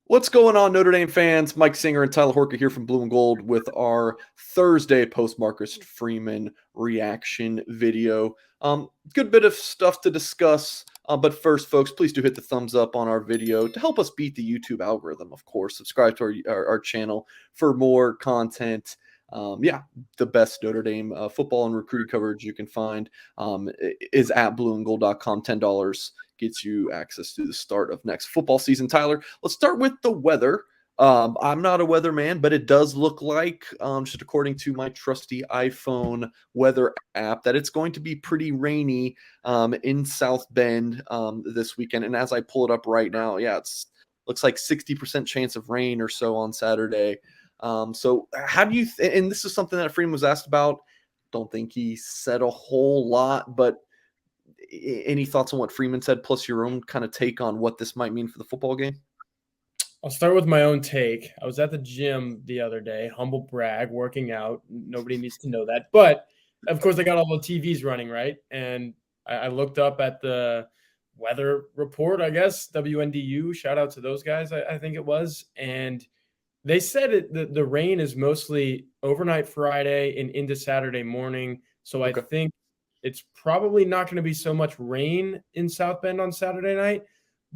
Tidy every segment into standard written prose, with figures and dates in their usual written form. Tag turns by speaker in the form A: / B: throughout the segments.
A: What's going on, Notre Dame fans? Mike Singer and Tyler Horka here from Blue and Gold with our Thursday post Marcus Freeman reaction video. Good bit of stuff to discuss. But first, folks, please do hit the thumbs up on our video to help us beat the YouTube algorithm, of course. Subscribe to our channel for more content. The best Notre Dame football and recruiting coverage you can find is at blueandgold.com. $10 gets you access to the start of next football season. Tyler, let's start with the weather. I'm not a weatherman, but it does look like, just according to my trusty iPhone weather app, that it's going to be pretty rainy in South Bend this weekend. And as I pull it up right now, looks like 60% chance of rain or so on Saturday. So how do you and this is something that Freeman was asked about. Don't think he said a whole lot, but any thoughts on what Freeman said, plus your own kind of take on what this might mean for the football game?
B: I'll start with my own take. I was at the gym the other day, humble brag, working out. Nobody needs to know that. But, of course, I got all the TVs running, right? And I looked up at the weather report, I guess, WNDU. Shout out to those guys, I think it was. And they said the rain is mostly overnight Friday and into Saturday morning. So I think it's probably not going to be so much rain in South Bend on Saturday night.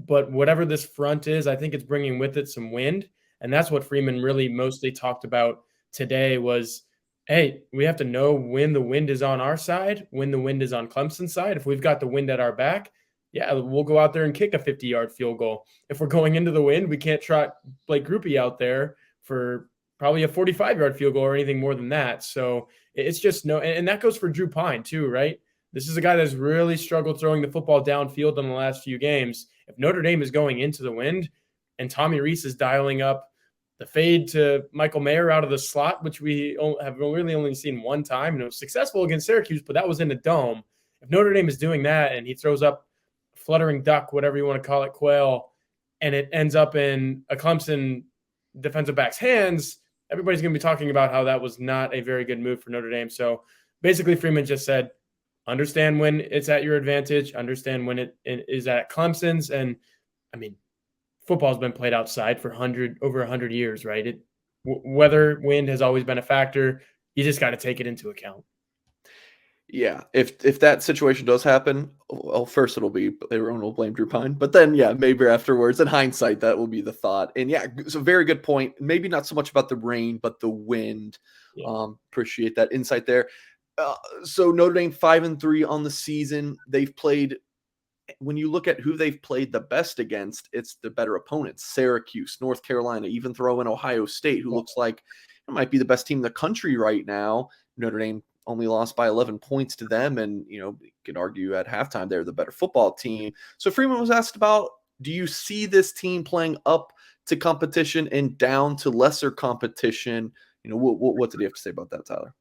B: But whatever this front is, I think it's bringing with it some wind. And that's what Freeman really mostly talked about today was, hey, we have to know when the wind is on our side, when the wind is on Clemson's side. If we've got the wind at our back, we'll go out there and kick a 50-yard field goal. If we're going into the wind, we can't trot Blake Groupie out there for probably a 45-yard field goal or anything more than that. So it's just and that goes for Drew Pine too, right? This is a guy that's really struggled throwing the football downfield in the last few games. If Notre Dame is going into the wind and Tommy Rees is dialing up the fade to Michael Mayer out of the slot, which we have really only seen one time, and it was successful against Syracuse, but that was in a dome. If Notre Dame is doing that and he throws up fluttering duck, whatever you want to call it, quail, and it ends up in a Clemson defensive back's hands, everybody's going to be talking about how that was not a very good move for Notre Dame. So basically Freeman just said, understand when it's at your advantage, understand when it is at Clemson's. And I mean, football's been played outside for over 100 years, right? Weather, wind has always been a factor. You just got to take it into account.
A: Yeah, if that situation does happen, well, first everyone will blame Drew Pine, but then maybe afterwards, in hindsight, that will be the thought. And it's a very good point. Maybe not so much about the rain, but the wind. Yeah. Appreciate that insight there. So Notre Dame 5-3 on the season. They've played. When you look at who they've played the best against, it's the better opponents: Syracuse, North Carolina, even throw in Ohio State, who looks like it might be the best team in the country right now. Notre Dame only lost by 11 points to them, and you could argue at halftime they're the better football team. So Freeman was asked about, do you see this team playing up to competition and down to lesser competition? What did he have to say about that, Tyler?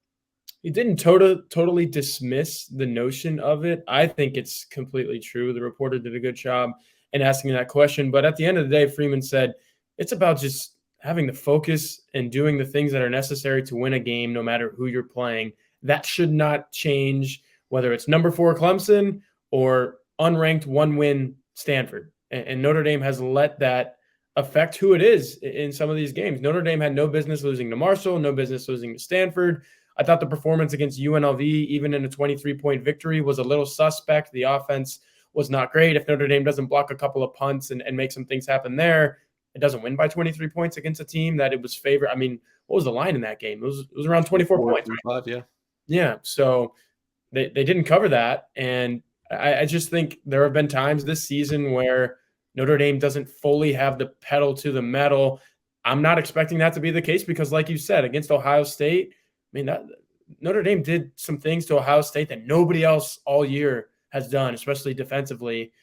B: He didn't totally dismiss the notion of it. I think it's completely true. The reporter did a good job in asking that question. But at the end of the day, Freeman said it's about just having the focus and doing the things that are necessary to win a game, no matter who you're playing. That should not change, whether it's number 4 Clemson or unranked 1-win Stanford. And Notre Dame has let that affect who it is in some of these games. Notre Dame had no business losing to Marshall, no business losing to Stanford. I thought the performance against UNLV, even in a 23-point victory, was a little suspect. The offense was not great. If Notre Dame doesn't block a couple of punts and make some things happen there, it doesn't win by 23 points against a team that it was favored. I mean, what was the line in that game? It was around 24 points.
A: 5, yeah.
B: Yeah, so they didn't cover that. And I just think there have been times this season where Notre Dame doesn't fully have the pedal to the metal. I'm not expecting that to be the case because, like you said, against Ohio State, I mean, Notre Dame did some things to Ohio State that nobody else all year has done, especially defensively.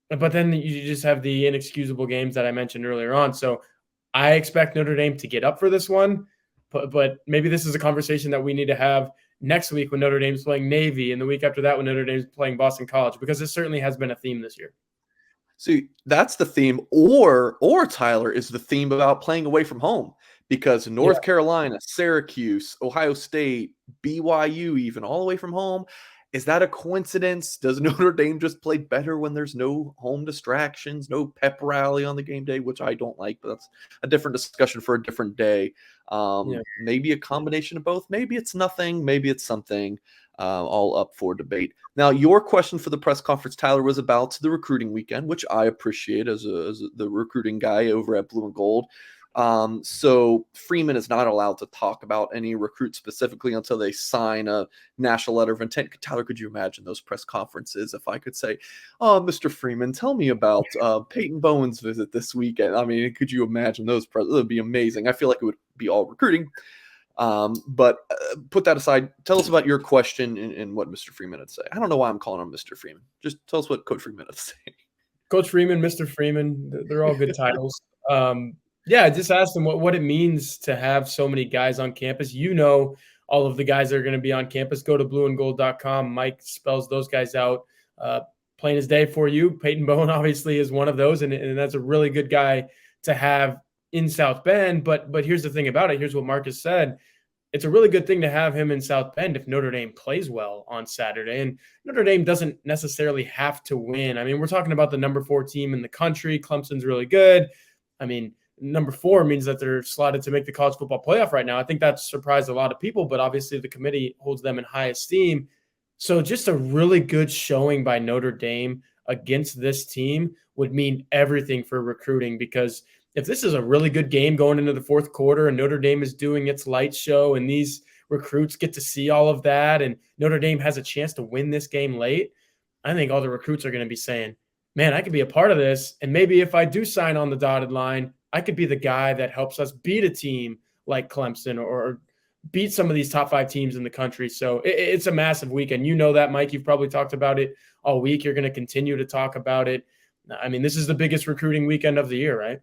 B: But then you just have the inexcusable games that I mentioned earlier on. So I expect Notre Dame to get up for this one. But maybe this is a conversation that we need to have next week when Notre Dame's playing Navy and the week after that when Notre Dame's playing Boston College, because this certainly has been a theme this year.
A: See, that's the theme, or Tyler, is the theme about playing away from home, because North Carolina, Syracuse, Ohio State, BYU, even all the way from home. Is that a coincidence? Does Notre Dame just play better when there's no home distractions, no pep rally on the game day, which I don't like, but that's a different discussion for a different day.
B: Yeah.
A: Maybe a combination of both. Maybe it's nothing. Maybe it's something. All up for debate. Now, your question for the press conference, Tyler, was about the recruiting weekend, which I appreciate as the recruiting guy over at Blue and Gold. So Freeman is not allowed to talk about any recruit specifically until they sign a national letter of intent. Tyler, could you imagine those press conferences if I could say, "Oh, Mr. Freeman, tell me about Peyton Bowen's visit this weekend"? I mean, could you imagine those? It would be amazing. I feel like it would be all recruiting. But put that aside. Tell us about your question and what Mr. Freeman would say. I don't know why I'm calling him Mr. Freeman. Just tell us what Coach Freeman would say.
B: Coach Freeman, Mr. Freeman, they're all good titles. Yeah, I just asked him what it means to have so many guys on campus. You know, all of the guys that are going to be on campus. Go to blueandgold.com. Mike spells those guys out plain as day for you. Peyton Bowen obviously is one of those, and that's a really good guy to have in South Bend. But here's the thing about it. Here's what Marcus said. It's a really good thing to have him in South Bend if Notre Dame plays well on Saturday. And Notre Dame doesn't necessarily have to win. I mean, we're talking about the number 4 team in the country. Clemson's really good. I mean, number 4 means that they're slotted to make the college football playoff right now. I think that surprised a lot of people, but obviously the committee holds them in high esteem. So just a really good showing by Notre Dame against this team would mean everything for recruiting, because if this is a really good game going into the fourth quarter and Notre Dame is doing its light show and these recruits get to see all of that and Notre Dame has a chance to win this game late, I think all the recruits are going to be saying, man, I could be a part of this. And maybe if I do sign on the dotted line, I could be the guy that helps us beat a team like Clemson or beat some of these top 5 teams in the country. So it's a massive weekend. You know that, Mike. You've probably talked about it all week. You're going to continue to talk about it. I mean, this is the biggest recruiting weekend of the year, right?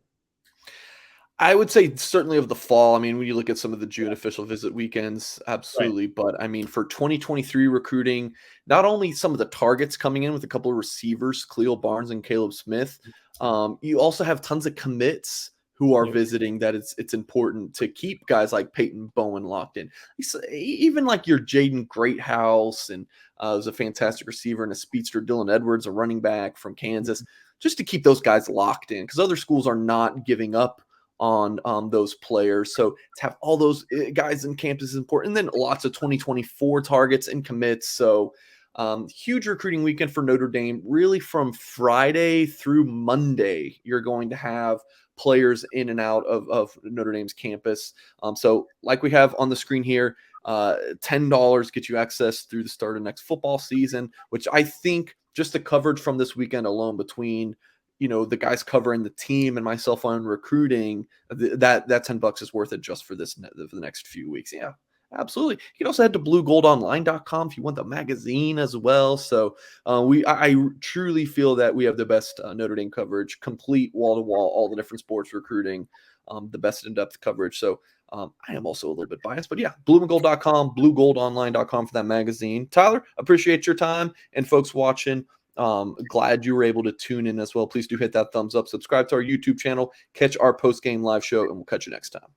A: I would say certainly of the fall. I mean, when you look at some of the June official visit weekends,
B: Right.
A: absolutely. But I mean, for 2023 recruiting, not only some of the targets coming in with a couple of receivers, Cleo Barnes and Caleb Smith, you also have tons of commits who are
B: Yep.
A: visiting that it's important to keep guys like Peyton Bowen locked in. Even like your Jaden Greathouse and was a fantastic receiver and a speedster, Dylan Edwards, a running back from Kansas, just to keep those guys locked in because other schools are not giving up on those players. So to have all those guys in campus is important. And then lots of 2024 targets and commits. So huge recruiting weekend for Notre Dame. Really from Friday through Monday, you're going to have players in and out of Notre Dame's campus. So like we have on the screen here, $10 gets you access through the start of next football season, which I think just the coverage from this weekend alone between the guys covering the team and myself on recruiting, that $10 is worth it just for the next few weeks. Yeah, absolutely. You can also head to bluegoldonline.com if you want the magazine as well. So I truly feel that we have the best Notre Dame coverage, complete wall to wall, all the different sports recruiting, the best in-depth coverage. So I am also a little bit biased, but yeah, blueandgold.com, bluegoldonline.com for that magazine. Tyler, appreciate your time, and folks watching. Glad you were able to tune in as well. Please do hit that thumbs up, subscribe to our YouTube channel, catch our post-game live show, and we'll catch you next time.